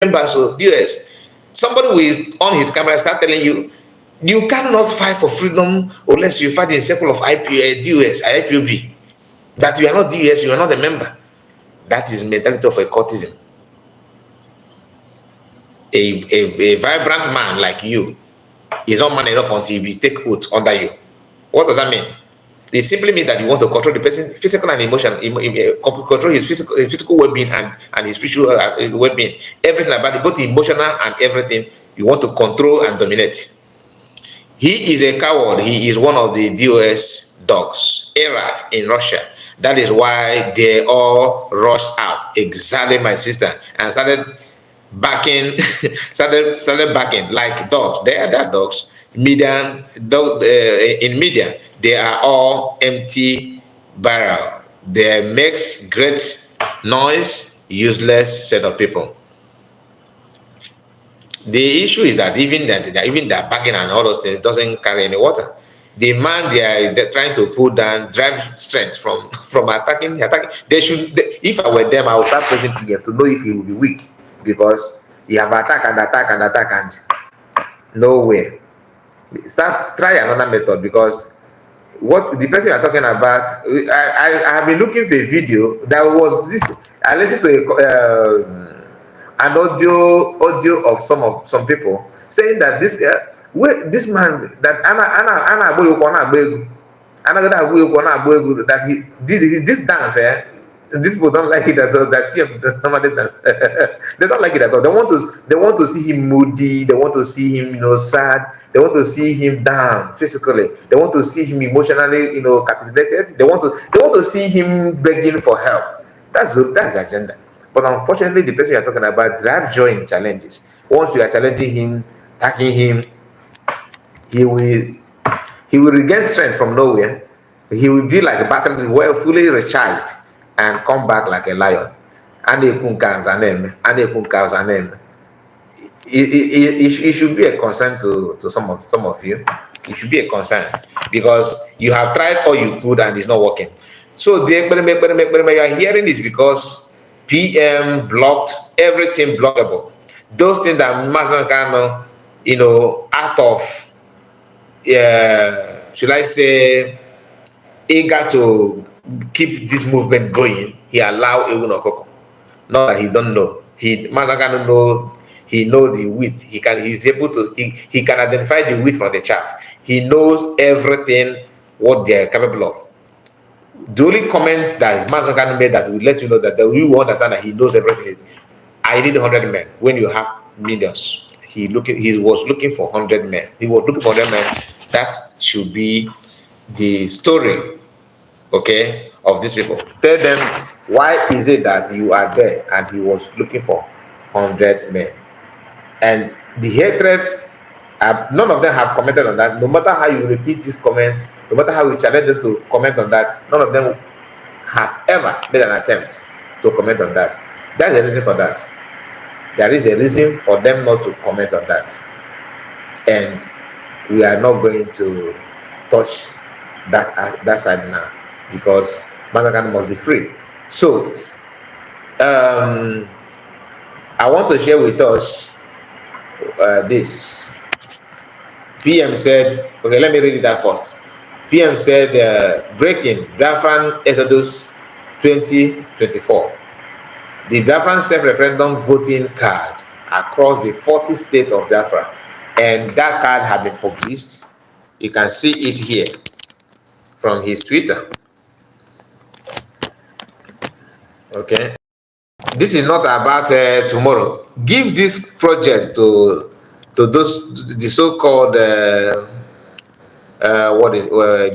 members of DOS. Somebody who is on his camera start telling you, you cannot fight for freedom unless you fight in circle of DOS, IPOB. That you are not DOS, you are not a member. That is mentality of a courtesan. A vibrant man like you is not man enough until he take oath under you. What does that mean? It simply means that you want to control the person physical and emotional, control his physical well-being and his spiritual well-being. Everything about it, both emotional and everything, you want to control and dominate. He is a coward. He is one of the DOS dogs, a rat in Russia. That is why they all rushed out, exiling my sister, and started backing, started backing like dogs. They are that dogs. In media, they are all empty barrel. They makes great noise, useless set of people. The issue is that even that bargain and all those things doesn't carry any water. The man they're trying to pull down drive strength from attacking. They should. If I were them, I would start pressing PM to know if he will be weak, because you have attack and no way. Try another method, because what the person you are talking about, I have been looking for a video that was this. I listened to an audio of some people saying that this man that that he did this dance. These people don't like it at all. That normally dance. They don't like it at all. They want to see him moody. They want to see him, sad. They want to see him down physically. They want to see him emotionally, capitulated. They want to see him begging for help. That's the agenda. But unfortunately, the person you are talking about drive joy in challenges. Once you are challenging him, attacking him, he will regain strength from nowhere. He will be like a battery, well fully recharged, and come back like a lion. It should be a concern to some of you. It should be a concern, because you have tried all you could and it's not working. So the you are hearing is because PM blocked everything blockable. Those things that Masnakano, out of should I say, eager to keep this movement going, he allowed Egun Okoko. Not that he don't know. Masnakano know. He knows the wheat. He's able to. He can identify the wheat from the chaff. He knows everything what they are capable of. The only comment that Masnakano made that will let you know that you will understand that he knows everything is, I need 100 men when you have millions. He was looking for 100 men. He was looking for 100 men. That should be the story, okay, of these people. Tell them, why is it that you are there and he was looking for 100 men? And the hatred, none of them have commented on that. No matter how you repeat these comments, no matter how you challenge them to comment on that, none of them have ever made an attempt to comment on that. There's a reason for that. There is a reason for them not to comment on that. And we are not going to touch that side now, because Masnakano must be free. So, I want to share with us this. PM said, okay, let me read it out first. PM said, breaking Biafran Exodus 2024. The Biafran self-referendum voting card across the 40 states of Biafra. And that card has been published. You can see it here from his Twitter. Okay. This is not about tomorrow. Give this project to the so-called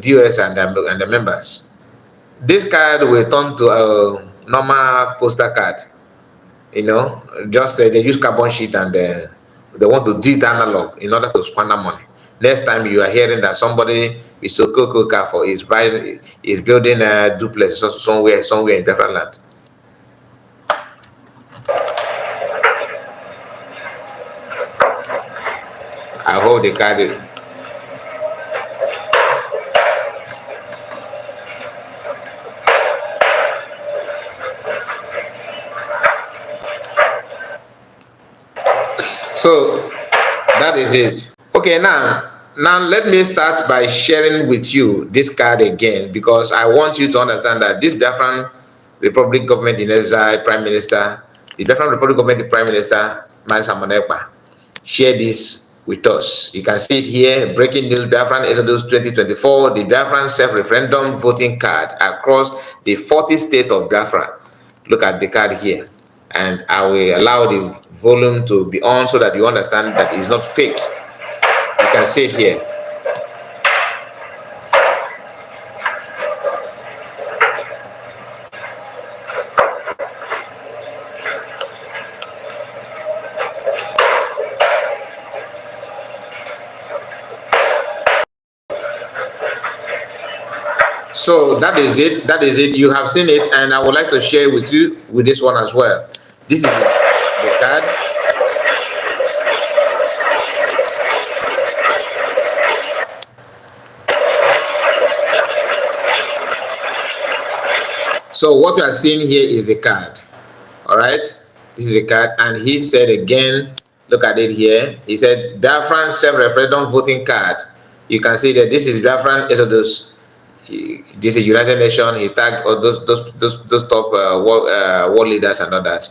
DOS and the members. This card will turn to a normal poster card. Just they use carbon sheet and they want to do it analog in order to squander money. Next time you are hearing that somebody is so cool is building a duplex somewhere in different land. I hold the card. So that is it. Okay, now let me start by sharing with you this card again, because I want you to understand that this Biafran Republic government in exile prime minister, the Biafran Republic government prime minister Mansa Monekpa, share this with us. You can see it here. Breaking news: Biafran Exodus 2024, the Biafran self-referendum voting card across the 40 states of Biafra. Look at the card here, and I will allow the volume to be on so that you understand that it's not fake. You can see it here. So that is it. That is it. You have seen it, and I would like to share with you with this one as well. This is the card. So what you are seeing here is the card. All right, this is the card, and he said again. Look at it here. He said Biafran self-referendum voting card. You can see that this is Biafran Exodus. This is United Nations. He tagged all those top world leaders and all that.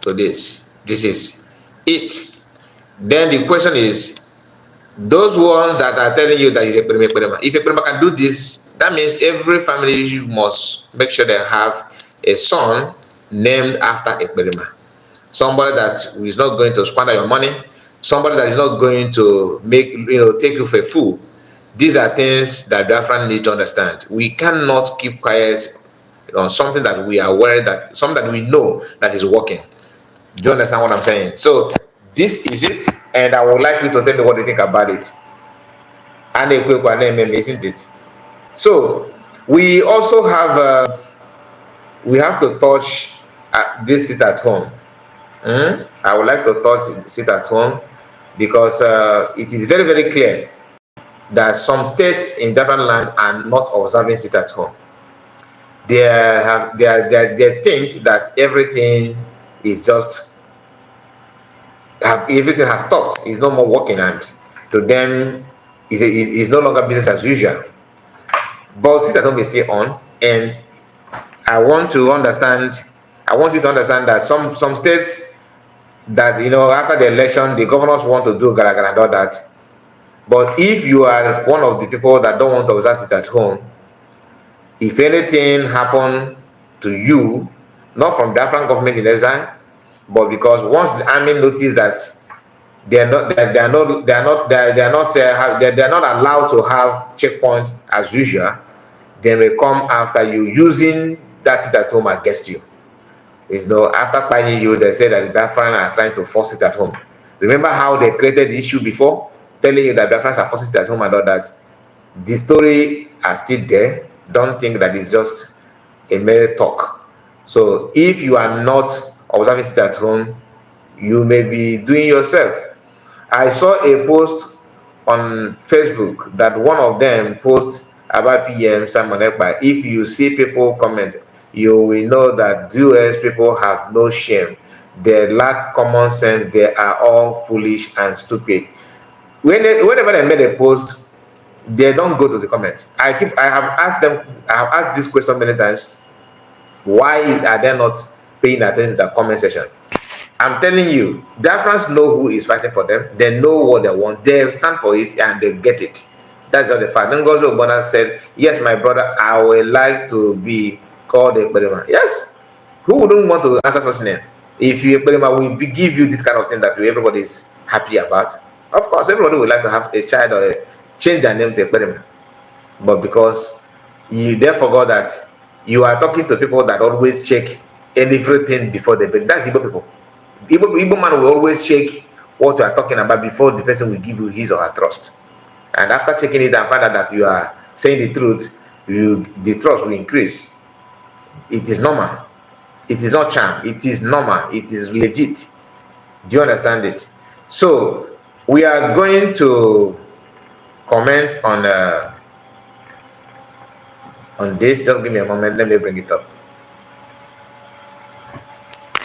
So this is it. Then the question is, those ones that are telling you that is a Perima, if a Perima can do this, that means every family must make sure they have a son named after a Perima. Somebody that is not going to squander your money, somebody that is not going to make take you for a fool. These are things that Biafran need to understand. We cannot keep quiet on something that we are aware that something that we know that is working. Do you understand what I'm saying? So this is it, and I would like you to tell me what you think about it. And isn't it? So we also have we have to touch this sit at home. I would like to touch sit at home because it is very, very clear that some states in different land are not observing sit at home. They think that everything is just everything has stopped. It's no more working, and to them is no longer business as usual. But sit at home is still on, and I want to understand. I want you to understand that some states that after the election the governors want to do gara gara and all that. But if you are one of the people that don't want to observe sit at home, if anything happen to you, not from the African government in exile, but because once the army notice that they are not allowed to have checkpoints as usual, they may come after you using that sit at home against you. After paying you, they say that the Biafrans are trying to force it at home. Remember how they created the issue before, telling you that Biafrans are forcing it at home and all that? The story are still there. Don't think that it's just a mere talk. So if you are not observing it at home, you may be doing yourself. I saw a post on Facebook that one of them posts about PM Simon Ekpa. If you see people comment, you will know that US people have no shame. They lack common sense. They are all foolish and stupid. Whenever they made a post, they don't go to the comments. I have asked this question many times. Why are they not paying attention to the comment section? I'm telling you, Biafrans know who is fighting for them. They know what they want. They stand for it and they get it. That's just the fact. Then Ngozi Ogbonna said, yes, my brother, I would like to be called a Ekperima. Yes. Who wouldn't want to answer such name? If you Ekperima will give you this kind of thing that everybody is happy about. Of course, everybody would like to have a child or change their name to Ekperima. But because you forgot that you are talking to people that always check everything before they pay. That's Igbo people. Igbo man will always check what you are talking about before the person will give you his or her trust. And after checking it and find out that you are saying the truth, the trust will increase. It is normal. It is not charm. It is normal. It is legit. Do you understand it? So we are going to comment on this. Just give me a moment. Let me bring it up.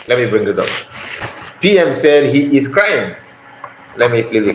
Let me bring it up. PM said he is crying. Let me flip the